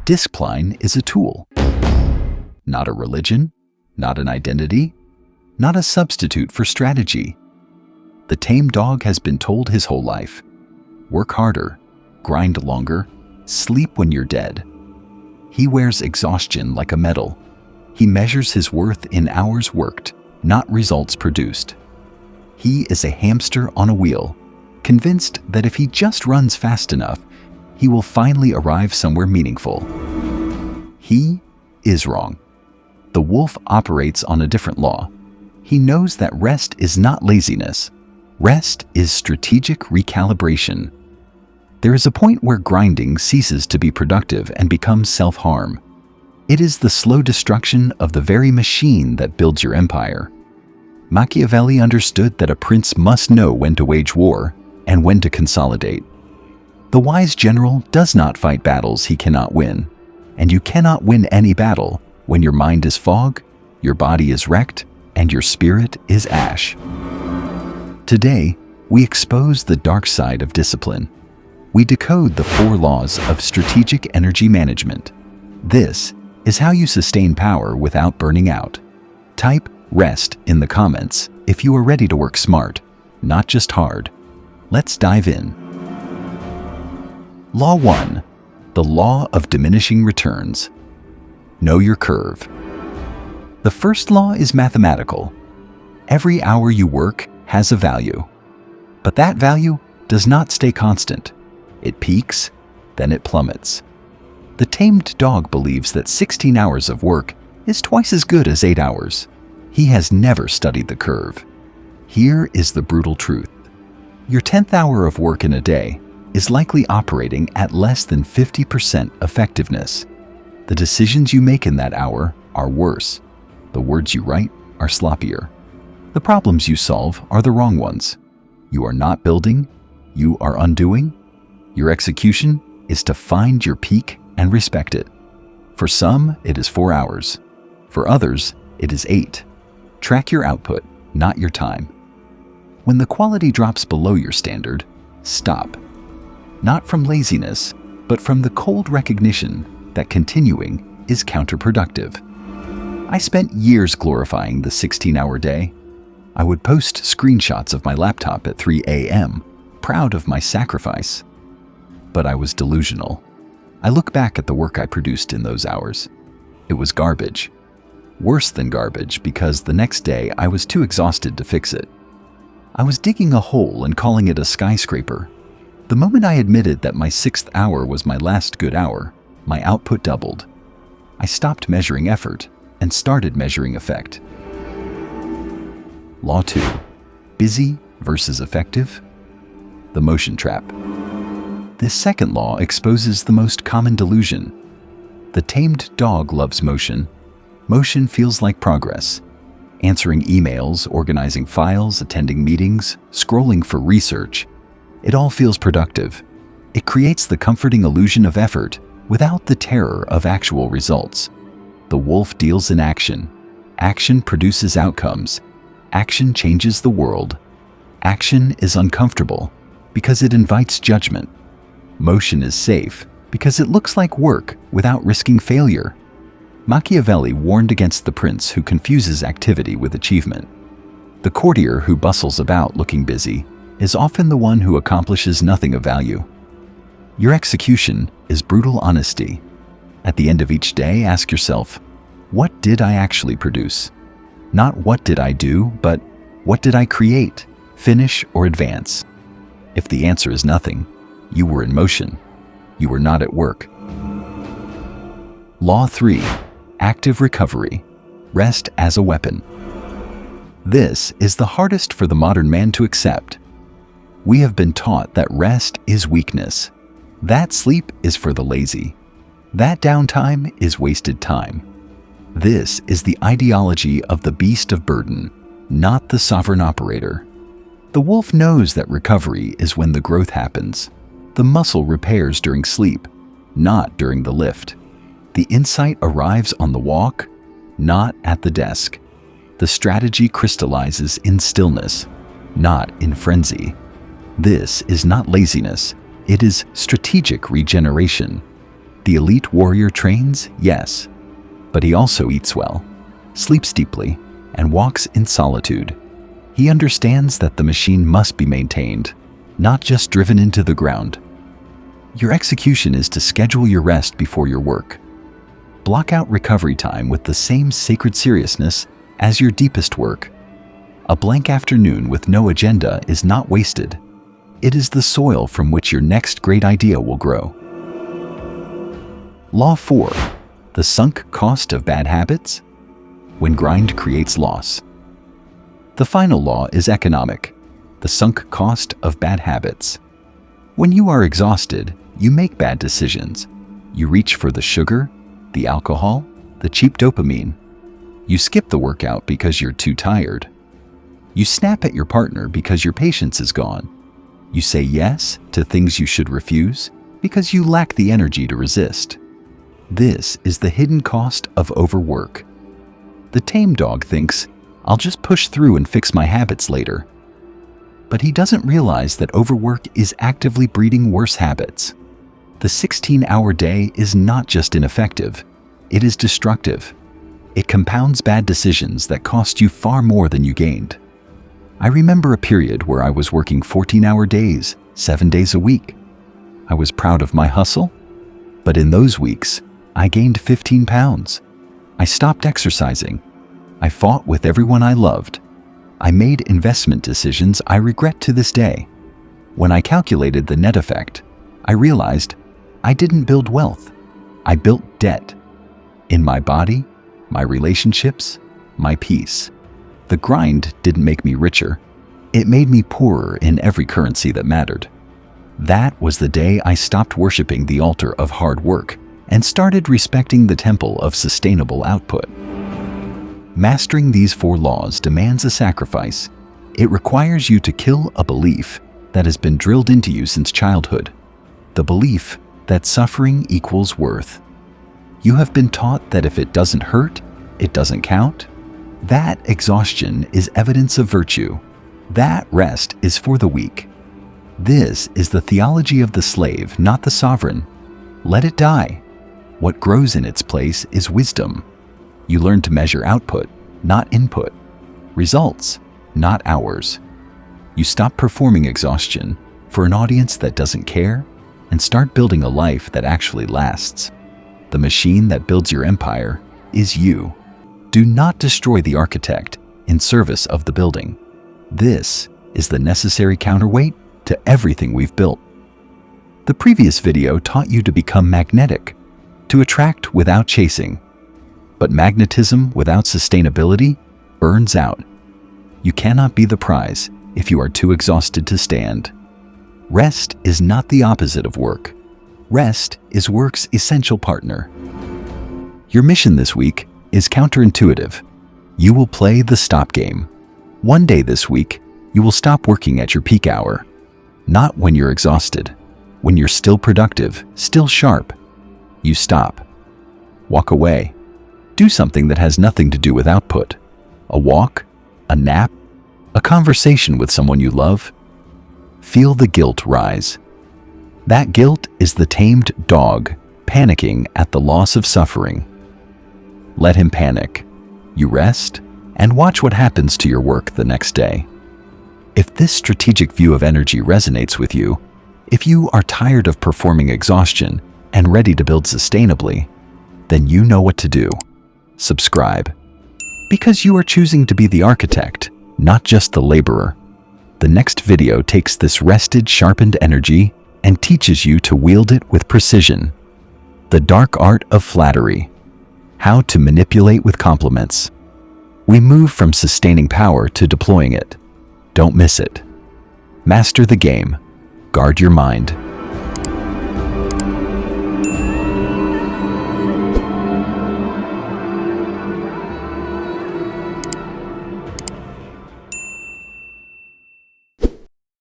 Discipline is a tool, not a religion, not an identity, not a substitute for strategy. The tame dog has been told his whole life, work harder, grind longer, sleep when you're dead. He wears exhaustion like a medal. He measures his worth in hours worked, not results produced. He is a hamster on a wheel, convinced that if he just runs fast enough, he will finally arrive somewhere meaningful. He is wrong. The wolf operates on a different law. He knows that rest is not laziness. Rest is strategic recalibration. There is a point where grinding ceases to be productive and becomes self-harm. It is the slow destruction of the very machine that builds your empire. Machiavelli understood that a prince must know when to wage war and when to consolidate. The wise general does not fight battles he cannot win, and you cannot win any battle when your mind is fog, your body is wrecked, and your spirit is ash. Today, we expose the dark side of discipline. We decode the 4 laws of strategic energy management. This is how you sustain power without burning out. Type REST in the comments if you are ready to work smart, not just hard. Let's dive in. Law 1. The Law of Diminishing Returns. Know your curve. The first law is mathematical. Every hour you work has a value. But that value does not stay constant. It peaks, then it plummets. The tamed dog believes that 16 hours of work is twice as good as 8 hours. He has never studied the curve. Here is the brutal truth. Your 10th hour of work in a day is likely operating at less than 50% effectiveness. The decisions you make in that hour are worse. The words you write are sloppier. The problems you solve are the wrong ones. You are not building, you are undoing. Your execution is to find your peak and respect it. For some, it is 4 hours. For others, it is 8. Track your output, not your time. When the quality drops below your standard, stop. Not from laziness, but from the cold recognition that continuing is counterproductive. I spent years glorifying the 16-hour day. I would post screenshots of my laptop at 3 a.m., proud of my sacrifice. But I was delusional. I look back at the work I produced in those hours. It was garbage. Worse than garbage because the next day I was too exhausted to fix it. I was digging a hole and calling it a skyscraper. The moment I admitted that my 6th hour was my last good hour, my output doubled. I stopped measuring effort and started measuring effect. Law 2. Busy versus effective. The motion trap. This second law exposes the most common delusion. The tamed dog loves motion. Motion feels like progress. Answering emails, organizing files, attending meetings, scrolling for research. It all feels productive. It creates the comforting illusion of effort without the terror of actual results. The wolf deals in action. Action produces outcomes. Action changes the world. Action is uncomfortable because it invites judgment. Motion is safe because it looks like work without risking failure. Machiavelli warned against the prince who confuses activity with achievement. The courtier who bustles about looking busy is often the one who accomplishes nothing of value. Your execution is brutal honesty. At the end of each day, ask yourself, what did I actually produce? Not what did I do, but what did I create, finish, or advance? If the answer is nothing, you were in motion. You were not at work. Law 3. Active recovery. Rest as a weapon. This is the hardest for the modern man to accept. We have been taught that rest is weakness. That sleep is for the lazy. That downtime is wasted time. This is the ideology of the beast of burden, not the sovereign operator. The wolf knows that recovery is when the growth happens. The muscle repairs during sleep, not during the lift. The insight arrives on the walk, not at the desk. The strategy crystallizes in stillness, not in frenzy. This is not laziness, it is strategic regeneration. The elite warrior trains, yes, but he also eats well, sleeps deeply, and walks in solitude. He understands that the machine must be maintained, not just driven into the ground. Your execution is to schedule your rest before your work. Block out recovery time with the same sacred seriousness as your deepest work. A blank afternoon with no agenda is not wasted. It is the soil from which your next great idea will grow. Law 4. The sunk cost of bad habits? When grind creates loss. The final law is economic, the sunk cost of bad habits. When you are exhausted, you make bad decisions. You reach for the sugar, the alcohol, the cheap dopamine. You skip the workout because you're too tired. You snap at your partner because your patience is gone. You say yes to things you should refuse because you lack the energy to resist. This is the hidden cost of overwork. The tame dog thinks, I'll just push through and fix my habits later. But he doesn't realize that overwork is actively breeding worse habits. The 16-hour day is not just ineffective, it is destructive. It compounds bad decisions that cost you far more than you gained. I remember a period where I was working 14-hour days, 7 days a week. I was proud of my hustle, but in those weeks, I gained 15 pounds. I stopped exercising. I fought with everyone I loved. I made investment decisions I regret to this day. When I calculated the net effect, I realized I didn't build wealth. I built debt. In my body, my relationships, my peace. The grind didn't make me richer. It made me poorer in every currency that mattered. That was the day I stopped worshiping the altar of hard work and started respecting the temple of sustainable output. Mastering these 4 laws demands a sacrifice. It requires you to kill a belief that has been drilled into you since childhood. The belief that suffering equals worth. You have been taught that if it doesn't hurt, it doesn't count. That exhaustion is evidence of virtue. That rest is for the weak. This is the theology of the slave, not the sovereign. Let it die. What grows in its place is wisdom. You learn to measure output, not input. Results, not hours. You stop performing exhaustion for an audience that doesn't care and start building a life that actually lasts. The machine that builds your empire is you. Do not destroy the architect in service of the building. This is the necessary counterweight to everything we've built. The previous video taught you to become magnetic, to attract without chasing. But magnetism without sustainability burns out. You cannot be the prize if you are too exhausted to stand. Rest is not the opposite of work. Rest is work's essential partner. Your mission this week is counterintuitive. You will play the stop game. One day this week, you will stop working at your peak hour. Not when you're exhausted. When you're still productive, still sharp. You stop. Walk away. Do something that has nothing to do with output. A walk, a nap, a conversation with someone you love. Feel the guilt rise. That guilt is the tamed dog panicking at the loss of suffering. Let him panic. You rest and watch what happens to your work the next day. If this strategic view of energy resonates with you, if you are tired of performing exhaustion and ready to build sustainably, then you know what to do. Subscribe. Because you are choosing to be the architect, not just the laborer. The next video takes this rested, sharpened energy and teaches you to wield it with precision. The dark art of flattery. How to manipulate with compliments. We move from sustaining power to deploying it. Don't miss it. Master the game. Guard your mind.